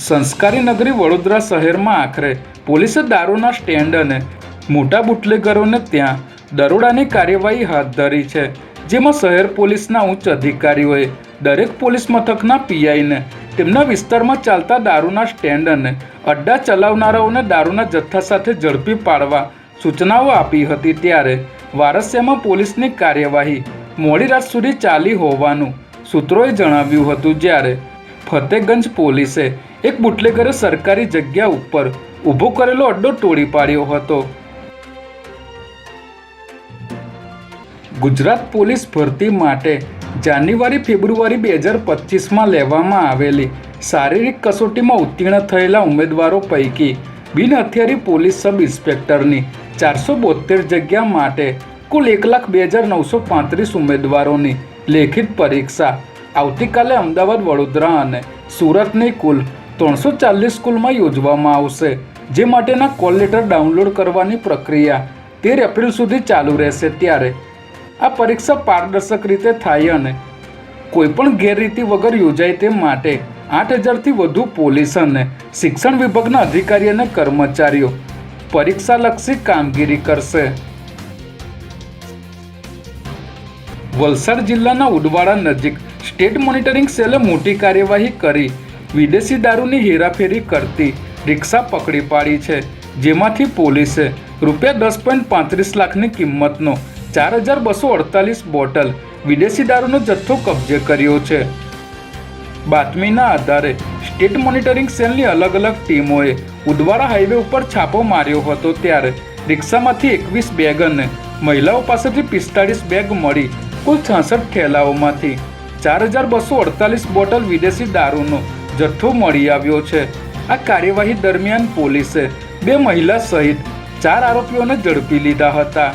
સંસ્કારી નગરી વડોદરા શહેરમાં આખરે પોલીસે દારૂના સ્ટેન્ડ અને મોટા બુટલેગરોને ત્યાં દરોડાની કાર્યવાહી હાથ ધરી છે, જેમાં શહેર પોલીસના ઉચ્ચ અધિકારીઓએ દરેક પોલીસ મથકના પીઆઈને તેમના વિસ્તારમાં ચાલતા દારૂના સ્ટેન્ડ અને અડ્ડા ચલાવનારાઓને દારૂના જથ્થા સાથે ઝડપી પાડવા સૂચનાઓ આપી હતી। ત્યારે વારસિયામાં પોલીસની કાર્યવાહી મોડી રાત સુધી ચાલી હોવાનું સૂત્રોએ જણાવ્યું હતું। જ્યારે ફતેગંજ પોલીસે એક બુટલેગરે સરકારી જગ્યા ઉપર ઊભો કરેલો અડ્ડો તોડી પાડ્યો હતો। ગુજરાત પોલીસ ભરતી માટે જાન્યુઆરી ફેબ્રુઆરી 2025માં લેવામાં આવેલી શારીરિક કસોટીમાં ઉત્તીર્ણ થયેલા ઉમેદવારો પૈકી બિનહથિયારી પોલીસ સબ ઇન્સ્પેક્ટરની 472 જગ્યા માટે કુલ 1,02,935 ઉમેદવારોની લેખિત પરીક્ષા આવતીકાલે અમદાવાદ, વડોદરા અને સુરતની કુલ 340 સ્કૂલમાં યોજવામાં આવશે, જે માટેના કોલ લેટર ડાઉનલોડ કરવાની પ્રક્રિયા 13 એપ્રિલ સુધી ચાલુ રહેશે। ત્યારે આ પરીક્ષા પારદર્શક રીતે થાય અને કોઈપણ ગેરરીતિ વગર યોજાય તે માટે 8,000થી વધુ પોલીસ અને શિક્ષણ વિભાગના અધિકારી અને કર્મચારીઓ પરીક્ષાલક્ષી કામગીરી કરશે। વલસાડ જિલ્લાના ઉદવાડા નજીક સ્ટેટ મોનિટરિંગ સેલે મોટી કાર્યવાહી કરી વિદેશી દારૂની હેરાફેરી કરતી રિક્ષા પકડી પાડી છે, જેમાંથી પોલીસે ₹10.35 લાખની કિંમતનો 4,248 બોટલ વિદેશી દારૂનો જથ્થો કબજે કર્યો છે। બાતમીના આધારે સ્ટેટ મોનિટરિંગ સેલની અલગ અલગ ટીમોએ ઉદવાડા હાઈવે ઉપર છાપો માર્યો હતો। ત્યારે રિક્ષામાંથી 21 બેગ અને મહિલાઓ પાસેથી 45 બેગ મળી કુલ 66 થેલાઓમાંથી 4,248 બોટલ વિદેશી દારૂનો જથ્થો મળી આવ્યો છે। આ કાર્યવાહી દરમિયાન પોલીસે 2 મહિલા સહિત 4 આરોપીઓને ઝડપી લીધા હતા।